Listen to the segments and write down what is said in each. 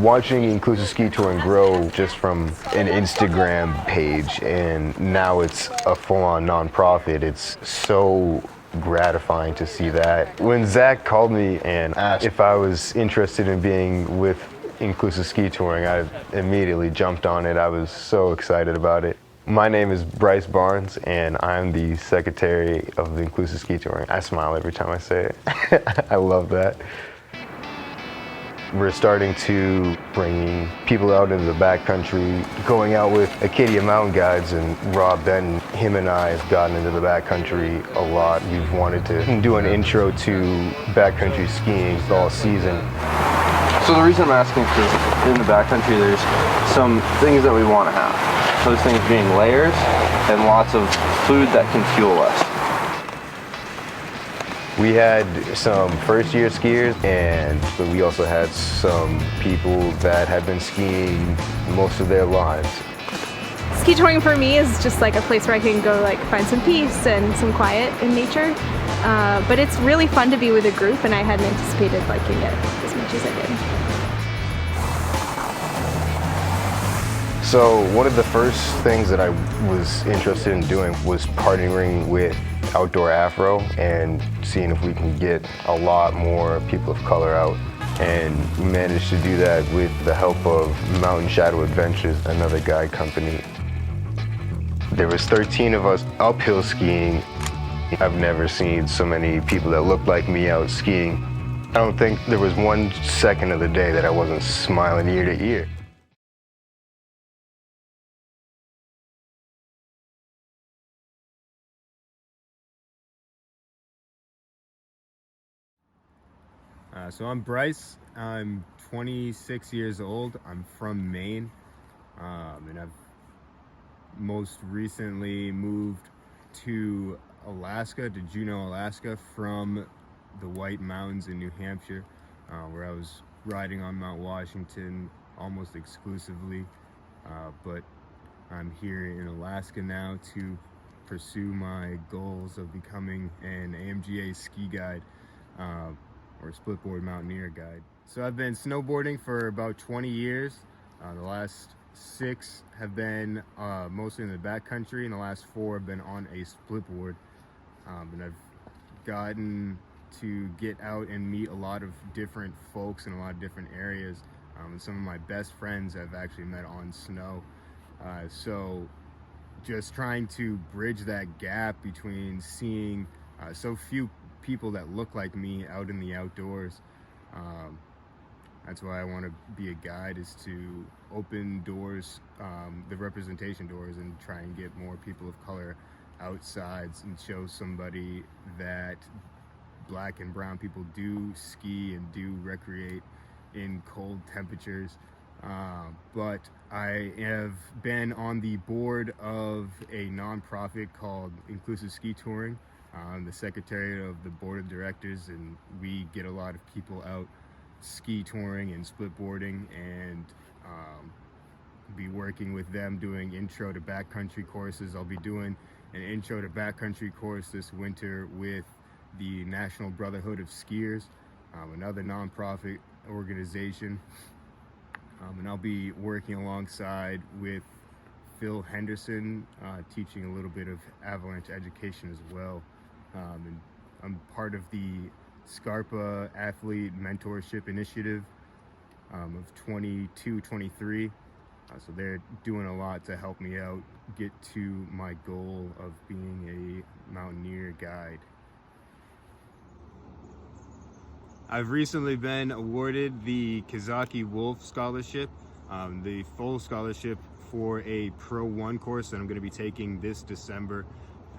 Watching inclusive ski touring grow just from an Instagram page and now it's a full-on nonprofit, it's so gratifying to see that. When Zach called me and asked if I was interested in being with inclusive ski touring, I immediately jumped on it. I was so excited about it. My name is Bryce Barnes and I'm the secretary of the inclusive ski touring. I smile every time I say it. I love that. We're starting to bring people out into the backcountry, going out with Acadia Mountain Guides and Rob Benton. Him and I have gotten into the backcountry a lot. We've wanted to do an intro to backcountry skiing all season. So the reason I'm asking is because in the backcountry there's some things that we want to have. Those things being layers and lots of food that can fuel us. We had some first-year skiers, but we also had some people that had been skiing most of their lives. Ski touring for me is just like a place where I can go find some peace and some quiet in nature. But it's really fun to be with a group, and I hadn't anticipated liking it as much as I did. So one of the first things that I was interested in doing was partnering with Outdoor Afro and seeing if we can get a lot more people of color out. And we managed to do that with the help of Mountain Shadow Adventures, another guide company. There was 13 of us uphill skiing. I've never seen so many people that looked like me out skiing. I don't think there was one second of the day that I wasn't smiling ear to ear. So I'm Bryce. I'm 26 years old. I'm from Maine, and I've most recently moved to Alaska, to Juneau, Alaska, from the White Mountains in New Hampshire, where I was riding on Mount Washington almost exclusively. But I'm here in Alaska now to pursue my goals of becoming an AMGA ski guide, or splitboard mountaineer guide. So I've been snowboarding for about 20 years. The last 6 have been mostly in the backcountry, and the last 4 have been on a splitboard. And I've gotten to get out and meet a lot of different folks in a lot of different areas. And some of my best friends I've actually met on snow. So just trying to bridge that gap between seeing so few people that look like me out in the outdoors. That's why I want to be a guide, is to open doors, the representation doors, and try and get more people of color outside and show somebody that black and brown people do ski and do recreate in cold temperatures. But I have been on the board of a nonprofit called Inclusive Ski Touring. I'm the secretary of the board of directors, and we get a lot of people out ski touring and splitboarding, and be working with them doing intro to backcountry courses. I'll be doing an intro to backcountry course this winter with the National Brotherhood of Skiers, another nonprofit organization. And I'll be working alongside with Phil Henderson, teaching a little bit of avalanche education as well. And I'm part of the Scarpa Athlete Mentorship Initiative of 22-23. So they're doing a lot to help me out get to my goal of being a mountaineer guide. I've recently been awarded the Kazaki Wolf Scholarship, the full scholarship for a Pro 1 course that I'm going to be taking this December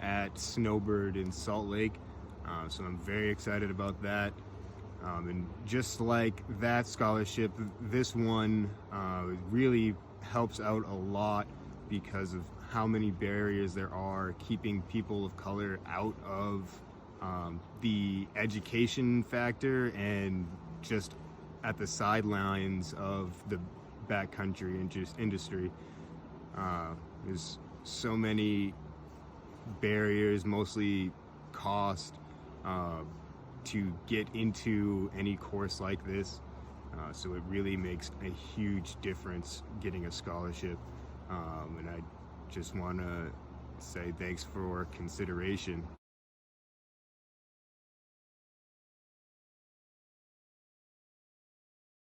at Snowbird in Salt Lake. So I'm very excited about that. And just like that scholarship, this one really helps out a lot because of how many barriers there are keeping people of color out of the education factor and just at the sidelines of the backcountry industry. There's so many barriers, mostly cost, to get into any course like this. So it really makes a huge difference getting a scholarship. And I just want to say thanks for consideration.